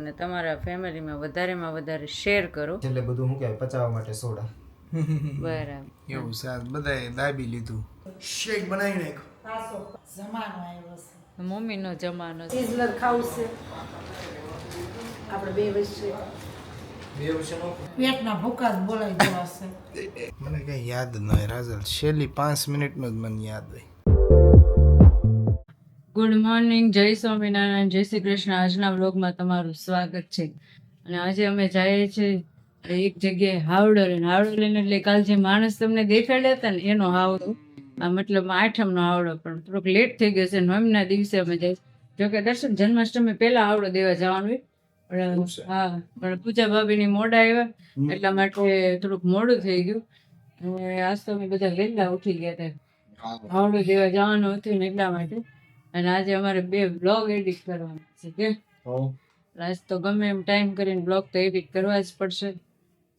અને તમારા ફેમિલીમાં વધારે શેર કરો એટલે બધું હું કહેવાય પચાવવા માટે સોડા બરાબર એવું છે આજ બધાએ દાબી લીધું શેક બનાવી નાખ પાછો જમાનો આવ્યો છે. મમ્મીનો જમાનો છે. સિઝલર ખાવું છે આપણે બે વચ્ચે બે વર્ષનો પેટના ભૂકા જ બોલાઈ જવા છે. મને કઈ યાદ ન હોય રાજલ છેલ્લી 5 મિનિટનું જ મને યાદ હોય ગુડ મોર્નિંગ, જય સ્વામિનારાયણ, જય શ્રી કૃષ્ણ. આજના વ્લોગમાં તમારું સ્વાગત છે. અને આજે અમે જઈએ છીએ એક જગ્યાએ હાવડો લઈને એટલે કાલ જે માણસ તમને દેખાડ્યા હતા ને એનો હાવડો, આ મતલબ આઠમનો હાવડો, પણ થોડોક લેટ થઈ ગયો છે. નવમના દિવસે અમે જઈશું. જોકે દર્શન જન્માષ્ટમી પહેલા હાવડો દેવા જવાનું હોય, પણ હા, પણ પૂજા ભાભીની મોડા આવ્યા એટલા માટે થોડુંક મોડું થઈ ગયું. અને આજ તો અમે બધા વહેલા ઉઠી ગયા હતા, હાવડો દેવા જવાનું હતું ને એટલા માટે. અને આજે અમારે 2 બ્લોગ એડિટ કરવાના છે કે આજ તો ગમે એમ ટાઈમ કરીને બ્લોગ તો એડિટ કરવા જ પડશે.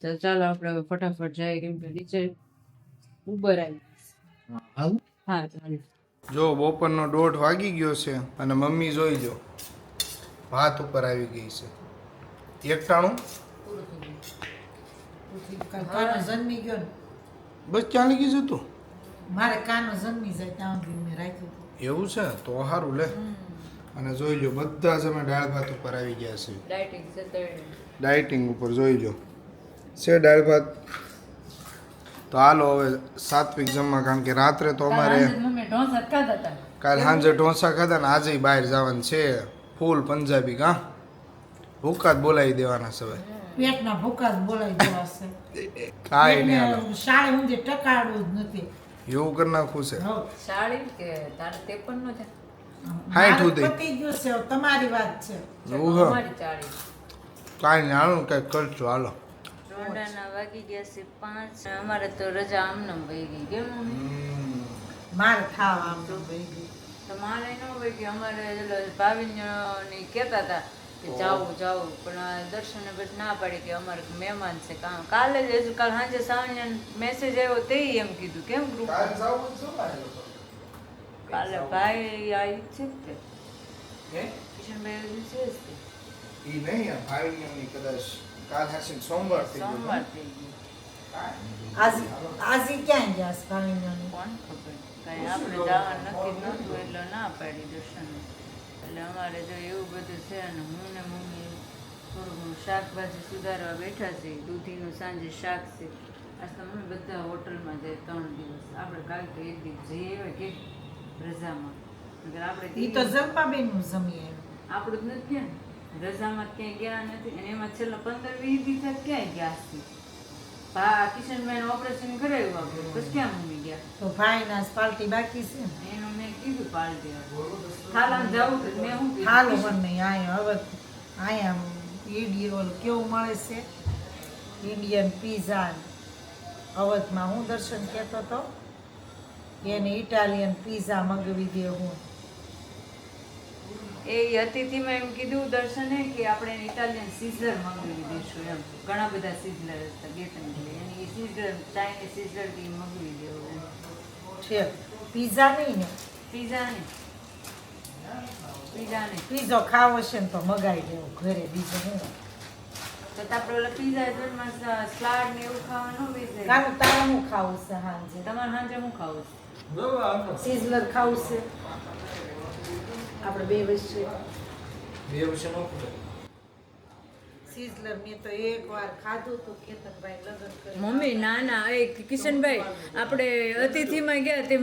તો ચાલો આપણે હવે ફટાફટ જાય, કેમ કે નીચે ઉબર આવી. હા ચાલો. જો બપોરનો 1:30 વાગી ગયો છે અને મમ્મી જોઈ જો ભાત ઉપર આવી ગઈ છે એકટાણું કાનો જન્મી ગયો ને બસ ક્યાં લઈ ગયું તું મારે કાનો જન્મી જાય ત્યાં સુધી મેં રાખ્યું હતું. એવું છે તો સારું લે. અને જોઈ લો બધા જ અમે દાળ ભાત ઉપર આવી ગયા છે. ડાયટિંગ ઉપર જોઈ લો છે દાળ ભાત. તો હાલો હવે સાત્વિક જમવા, કારણ કે રાત્રે તો અમારે મમ્મી ઢોસા ખાધા હતા. કાલ સાંજે ઢોસા ખાધા ને આજે બહાર જવાનું છે ફૂલ પંજાબી. કા ભૂકા જ બોલાવી દેવાના છે હવે. પેટના ભૂકા જ બોલાઈ જવા છે. કાંઈ નહીં હાલો પેટને શાળે ઊંધે ટકાડવું જ નથી. એવું કરી નાખવું છે. હો. સાડી કે તારે 53 નો છે? હાઈઠ મારે સુધી. પતી ગયું છે હવે તમારી વાત છે. એવું હા અમારી 40. કાંઈ નહીં હાલો કંઈક કરજો હાલો. રોંડાના વાગી ગયા છે 5. અમારે તો રજા આમનામ વહી ગઈ. કેમ મમ્મી? મારે ખાવા આમ તો ભાઈ ગઈ. તો મારે ન હોય કે અમારે ભાવિનની કહેતા હતા કે જાવું પણ આ દર્શને બસ ના પાડી કે અમારે મહેમાન છે. કાલે જ હજુ કાલ સાંજે સાવન્ય મેસેજ આવ્યો તે એમ કીધું. કેમ ગ્રુપ કાલે ભાઈ આવી છે કે કિશનભાઈ હજુ છે જ તે. ઈ નહીં ભાઈ કદાચ કાલ હાસીન સોમવાર થઈ ગયો. સોમવાર થઈ ગયું. આજે ક્યાં ગયા છે ભાવિનોને? કોણ ખબર કાંઈ આપણે જવાનું નક્કી નહોતું એટલે ના પાડી દર્શન. એટલે અમારે જો એવું બધું છે. અને હું ને મમ્મી થોડું શાકભાજી સુધારવા બેઠા છે. દૂધીનું સાંજે શાક છે. આજ તો મમ્મી બધા હોટલમાં જાય 3 દિવસ. આપણે કાલ તો 1 દિવસ જઈએ એવા કે રજામાં. નકર આપણે ઈ તો જલપાબેનનું જમી આવ્યું. આપણું જ નથી ગયા ને રજામાં ક્યાંય ગયા નથી. અને એમાં છેલ્લા 15-20 દિવસ ક્યાંય ગયા છે. કિશનભાઈ ઓપરેશન કરાવ્યું આપણે, પછી ક્યાં મમ્મી ગયા? તો ભાઈના જ પાર્ટી બાકી છે ને. એનું મેં કીધું પાલટી ખાલામાં જવું તો મેં શું કીધું? હાલો પણ નહીં અહીંયા હવે અહીંયા ઇન્ડિયન કેવું મળે છે ઇન્ડિયન પીઝા. અવધમાં હું દર્શન કહેતો હતો એને ઇટાલિયન પીઝા મંગાવી દે. હું એ અતિથિમાં એમ કીધું દર્શને કે આપણે ઇટાલિયન સિઝલર મંગાવી દઈશું એમ. ઘણા બધા સિઝલર હતા 2-3 એની સિઝલર ચાઇનીઝ સિઝલર થી મંગાવી દેવું એમ. છે પીઝા નહીં ને? પીઝા નહીં પીઝો ખાવો છે ને તો મગાવી દેવો ઘરે. બીજું હું તો આપણે ઓલા પીઝા જોડમાં સ્લાડ ને એવું ખાવાનું બેસે. કાનું તારે હું ખાવું છે સાંજે? તમારે સાંજે હું ખાવું છે? સિઝલર ખાવું છે આપણે બે વચ્ચે. બે વર્ષનો સિઝલર મેં તો એકવાર ખાધું તો કેતનભાઈ લગન કરી. મમ્મી ના એ કિશનભાઈ આપણે અતિથિમાં ગયા તે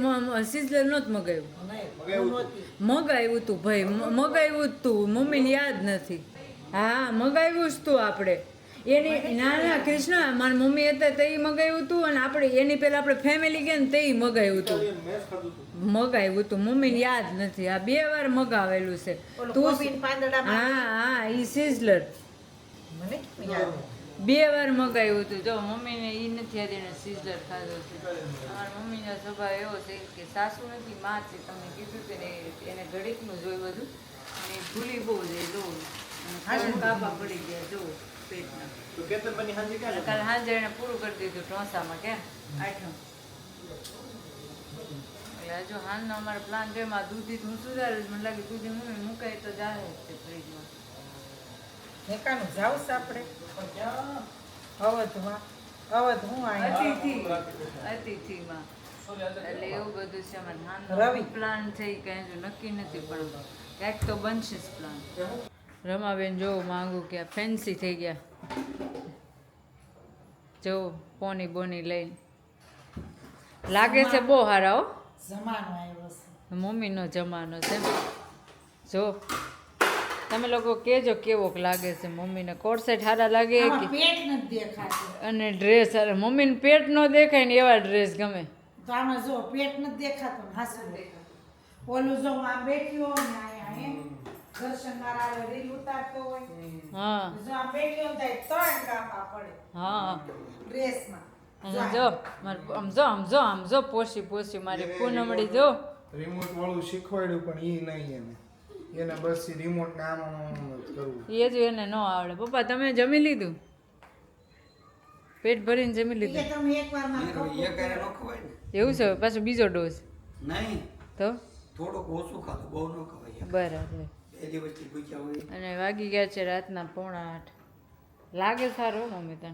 સિઝલર નહોતું મગાવ્યું. મગાવ્યું તું ભાઈ, મગાવ્યું જ તું. મમ્મીને યાદ નથી. હા મગાવ્યું જ તું આપણે. એની ના કૃષ્ણ મારી મમ્મી હતા તે મગાવ્યું તું. અને આપણે એની પહેલા આપણે ફેમિલી ગયા ને તે મગાવ્યું તું. મમ્મીને યાદ નથી. આ 2 વાર મગાવેલું છે તું. હા ઈ સિઝલર મને કેમ યાદ? 2 વાર મગાવ્યું હતું. જો મમ્મીને ઈ નથી યાદ, એને સિઝલર ખાધો છે. અમારા મમ્મીનો સ્વભાવ એવો છે કે સાસુ નથી માં છે. તમને કીધું કે એને ઘડીકનું જોઈ બધું અને ભૂલી બહુ જાય જોવું. કાપા પડી ગયા જો પેટના. કાલે સાંજે એને પૂરું કરી દીધું ઢોસામાં. કેમ આઠમ એટલે હજુ હાલનો અમારો પ્લાન છે. દૂધી હું સુધારું. મને લાગે દૂધી મમ્મી મુકાય તો જાય જ છે ફ્રીજમાં. મેકાનું જાવ છે આપણે અવધમાં અવધ હું અહીંયા અતિથિમાં એટલે એવું બધું છે અમારે રવિ. નાનો પ્લાન છે એ કાંઈ હજુ નક્કી નથી પણ ક્યાંક તો બનશે જ પ્લાન. રમાબેન જો માંગુ કે ફેન્સી થઈ ગયા જો પોની બોની લઈને લાગે છે બહુ હારા હો. જમાનો આવ્યો છે મમ્મીનો જમાનો છે જો તમે લોકો કહેજો કેવોક લાગે છે મમ્મીને કોટ સેટ સારા લાગે આમાં કે પેટ નથી દેખાતું અને ડ્રેસ સારા મમ્મીને પેટ ન દેખાય ને એવા ડ્રેસ ગમે. તો આમાં જો પેટ નથી દેખાતું ને હાસું દેખાતું ઓલું જો હું આમ બેઠી હોઉં ને અહીંયા હે દર્શન મારા આવે રીલ ઉતારતો હોય હા જો આમ બેઠી હોઉં તો 3 કાપા પડે હા ડ્રેસમાં અને જો આમ જો પોસી મારી પૂનમડી જો રિમોટ વાળું શીખવાડ્યું પણ એ નહીં એને બસ રિમોટ ને આમ જ કરવું. એ જ એને ન આવડે. પપ્પા તમે જમી લીધું? પેટ ભરીને જમી કે લીધું? તમે એકવાર માં એવું છે પાછો બીજો ડોઝ નહીં તો થોડુંક ઓછું ખાતું બહુ ન ખવાય બરાબર. બે દિવસથી પૂછ્યા હોય અને વાગી ગયા છે રાતના 7:45. લાગે સારો મમ્મી તને?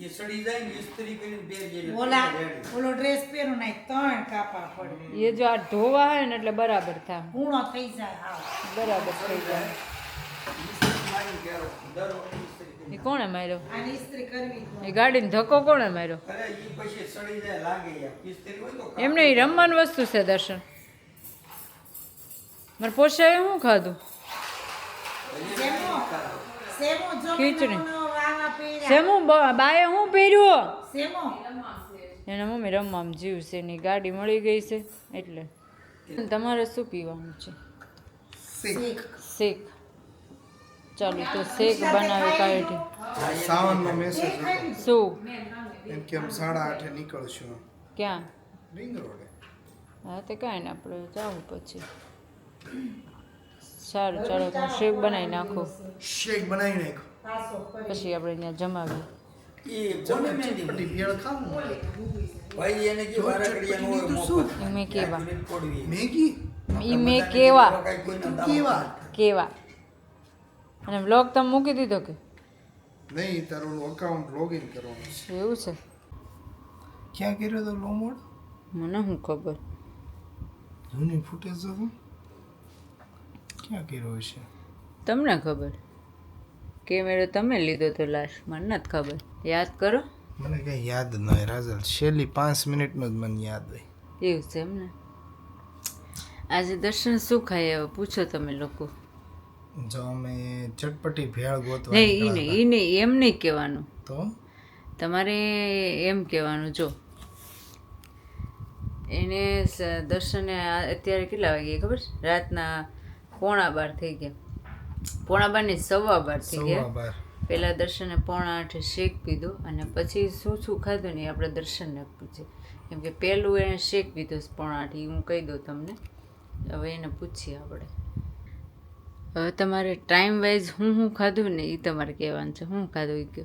એ સડી જાય ને ઇસ્ત્રી કરીને બે જેટલી ઓલા રેડી. ઓલો ડ્રેસ પહેરો ને 3 કાપા પડે એ જો આ ધોવા હોય ને એટલે બરાબર થાય, પૂર્ણ થઈ જાય હા બરાબર થઈ જાય. ઇસ્ત્રી મારીને પહેરો. દર વખતે ઇસ્ત્રી કરીને. એ કોણે માર્યો? આની ઇસ્ત્રી કરવી જ એ ગાડીને ધક્કો કોણે માર્યો? અરે ઈ પછી સડી જાય લાગે યાર ઇસ્ત્રી હોય તો કામ. એમને એ રમવાની વસ્તુ છે દર્શન. મારે પોસાય શું ખાધું? સેમો જો ખીચડી. વાવા પહેર્યા સેમું બાએ શું પહેર્યું? સેમો એના મમ્મી રમવામાં જીવ છે, એની ગાડી મળી ગઈ છે એટલે. તમારે શું પીવાનું છે? શેક. ચાલો તો શેક બનાવી કાઢી. સાવનનો મેસેજ હતો શું? એમ કે આમ 8:30 નીકળશું ક્યાં? રિંગ રોડે. હા તે કાંઈ ને આપણે જાવું પછી. સારું ચાલો તો શેક બનાવી નાખો શેક બનાવી નાખ. પાસો કરી પછી આપણે ત્યાં જમાવીએ. ઈ કોને મહેંદી ચટપટી ભેળ ખાવું ભાઈ એને કે વારાઘડિયા નો હોય મફત. એ મેં કેવા આખી પોડવી. મેગી એ મેં કેવા કાંઈ કોઈના દામ કેવા કેવા અને બ્લોગ તમે મૂકી દીધો કે નહીં તારું અકાઉન્ટ લોગિન કરવાનું છે. એવું છે? ક્યાં કર્યો તો લોમોડ મને શું ખબર. જૂની ફૂટેજ હતો ક્યાં કર્યો હશે તમને ખબર. કેમેરો તમે લીધો તો લાસ્ટ, મને નથી ખબર. યાદ કરો. મને કઈ યાદ ન હોય રાજલ છેલ્લી 5 મિનિટનો જ મને યાદ હોય. એવું છે એમને. આજે દર્શન શું ખાય હવે પૂછો તમે લોકો. જો અમે ચટપટી ભેળ ગોતવા નહીં એ નહીં એમ નહીં કહેવાનું, તો તમારે એમ કહેવાનું. જો એને દર્શને અત્યારે કેટલા વાગે ખબર છે? રાતના 11:15 થઈ ગયા. 11:15 ને 12:15 થઈ ગયા. 12:15 પહેલાં દર્શને 7:30 શેક પીધો અને પછી શું ખાધું ને એ આપણે દર્શનને પૂછીએ, કેમ કે પહેલું એણે શેક પીધો 7:30 એ હું કહી દઉં તમને. હવે એને પૂછીએ આપણે. હવે તમારે ટાઈમ વાઇઝ હું ખાધું ને એ તમારે કહેવાનું છે. શું ખાધું એ કહો.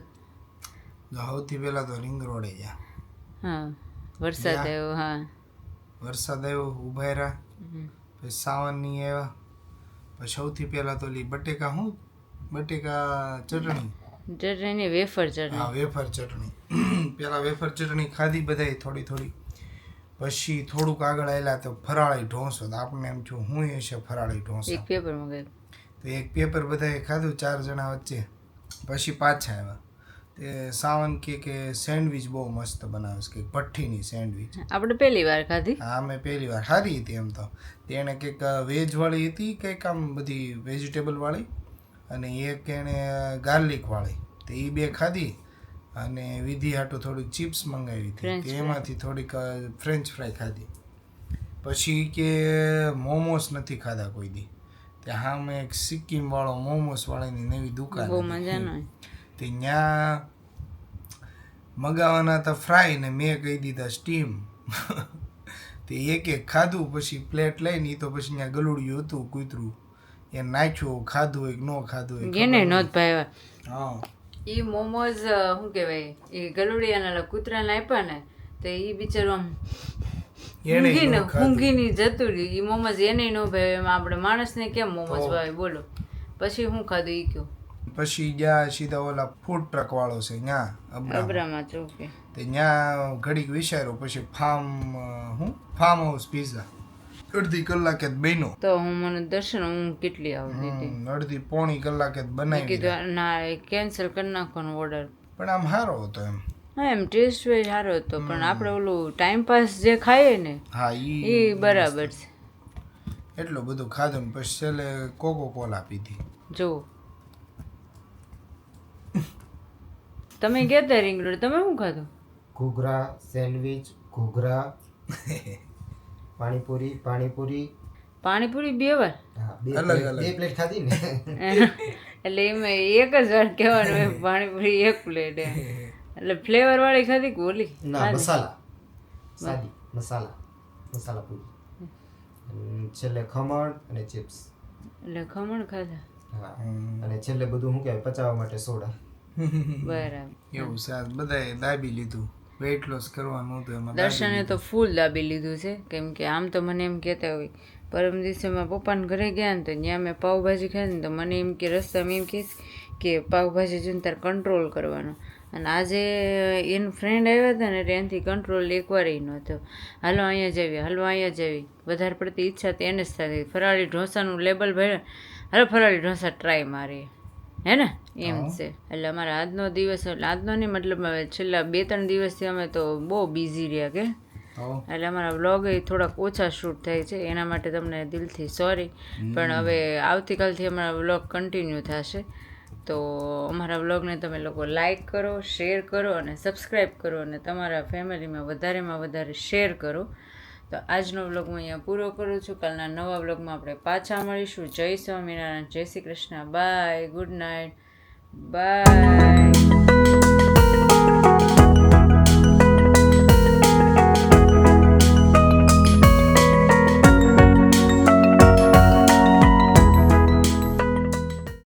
સૌથી પહેલા તો રિંગ રોડે જા. હા વરસાદ આવ્યો. હા વરસાદ આવ્યો ઉભા રહ્યા. હમ. પછી સાવન નહીં આવ્યા. પછી સૌથી પહેલા તો બટેકા ચટણી ચટણી વેફર હા ચટણી. વેફર ચટણી પેલા વેફર ચટણી ખાધી બધાય થોડી. પછી થોડુંક આગળ આવેલા તો ફરાળી ઢોસો. તો આપણને એમ થયું હું હશે ફરાળી ઢોસો. એક પેપર મંગાવ્યું. તો એક પેપર બધાએ ખાધું 4 જણા વચ્ચે. પછી પાછા આવ્યા. તે સાવન કે સેન્ડવિચ બહુ મસ્ત બનાવે છે, કે ભઠ્ઠીની સેન્ડવિચ. આપણે પહેલી વાર ખાધી. હા મેં પહેલી વાર સારી હતી એમ તો. તેણે કંઈક વેજવાળી હતી કંઈક આમ બધી વેજીટેબલવાળી, અને એક એણે ગાર્લિકવાળી. તો એ 2 ખાધી. અને વિધિ હાટું થોડીક ચિપ્સ મંગાવી હતી. French fry. તેમાંથી થોડીક ફ્રેન્ચ ફ્રાય ખાધી. પછી કે મોમોસ નથી ખાધા કોઈ દી. તે હા મેં એક સિક્કિમવાળો મોમોસવાળાની નવી દુકાન બહુ હતી. મજા ન હોય. તે ત્યાં મગાવવાના હતા ફ્રાય ને મેં કહી દીધા સ્ટીમ. તે એક ખાધું. પછી પ્લેટ લઈને એ તો પછી ત્યાં ગલુડિયું હતું કૂતરું એ નાખ્યું. ખાધું હોય કે ન ખાધું હોય એને નહોત ભાવ્યા. હા એ મોમોઝ શું કહેવાય એ ગલુડિયાના કૂતરાને આપ્યા ને તો એ બિચારો આમ ઊંઘીને જતું રહ્યું. એ મોમોઝ એને ન ભાવે. એમાં આપણે માણસને કેમ મોમોઝ ભાવે બોલો. પછી શું ખાધું એ કહો. પછી ગયા સીધા ઓલા ફૂડ ટ્રક વાળો છે ત્યાં અબરામાં ચોકે. તે ત્યાં ઘડીક વિચાર્યો પછી ફાર્મ હાઉસ પીઝા અડધી કલાકે જ બન્યો. તો મને દર્શન ઊંઘ કેટલી આવતી હતી. અડધી પોણી કલાકે જ મેં બનાવી કીધું ના કેન્સલ કરી નાખવાનો ઓર્ડર. પણ આમ સારો હતો એમ. હા એમ ટેસ્ટ વેજ સારો હતો પણ આપણે ઓલું ટાઈમ પાસ જે ખાઈએ ને હા એ બરાબર છે. એટલું બધું ખાધું ને પછી છેલ્લે કોકો કોલા પીધી. જો તમે ગયા હતા રિંગ રોડ, તમે શું ખાધું? ઘૂઘરા સેન્ડવિચ ઘૂઘરા પાણીપુરી પાણીપુરી 2 વાર? હા અલગ અલગ. બે પ્લેટ ખાધી ને એટલે એમાં એક જ વાર કહેવાનું હોય પાણીપુરી 1 પ્લેટ એમ. એટલે ફ્લેવર વાળી ખાધી કે ઓલી? ના મસાલા સાદી મસાલા પૂરી અને છેલ્લે ખમણ અને ચિપ્સ. એટલે ખમણ ખાધા. હા અને છેલ્લે બધું શું કહેવાય પચાવવા માટે સોડા. બરાબર. એવું છે બધાએ દાબી લીધું. વેઇટ લોસ કરવાનું હતું એમાં દર્શને તો ફૂલ દાબી લીધું છે કેમ કે આમ તો મને એમ કહેતા હોય પરમ દિવસે મારા પપ્પાને ઘરે ગયા ને તો ત્યાં મેં પાવભાજી ખાધી ને તો મને એમ કે રસ્તામાં એમ કહીશ કે પાવભાજી જોઈને તારે કંટ્રોલ કરવાનો. અને આજે એનો ફ્રેન્ડ આવ્યા હતા ને એનાથી કંટ્રોલ એકવાર નહોતો. હાલો અહીંયા જવી વધારે પડતી ઈચ્છા તો એને જ થતી. ફરાળી ઢોસાનું લેબલ ભર્યું, હાલો ફરાળી ઢોસા ટ્રાય મારીએ, હે ને એમ છે. એટલે અમારા આજનો દિવસ એટલે આજનો નહીં મતલબ છેલ્લા 2-3 દિવસથી અમે તો બહુ બિઝી રહ્યા કે એટલે અમારા વ્લોગ એ થોડાક ઓછા શૂટ થાય છે એના માટે તમને દિલથી સોરી. પણ હવે આવતીકાલથી અમારા વ્લોગ કન્ટિન્યુ થશે તો અમારા વ્લોગને તમે લોકો લાઈક કરો, શેર કરો અને સબસ્ક્રાઈબ કરો અને તમારા ફેમિલીમાં વધારેમાં વધારે શેર કરો. તો આજનો વ્લોગ હું અહીંયા પૂરો કરું છું. કાલના નવા વ્લોગમાં આપણે પાછા મળીશું. જય સ્વામિનારાયણ, જય Shri Krishna, bye, good night, by.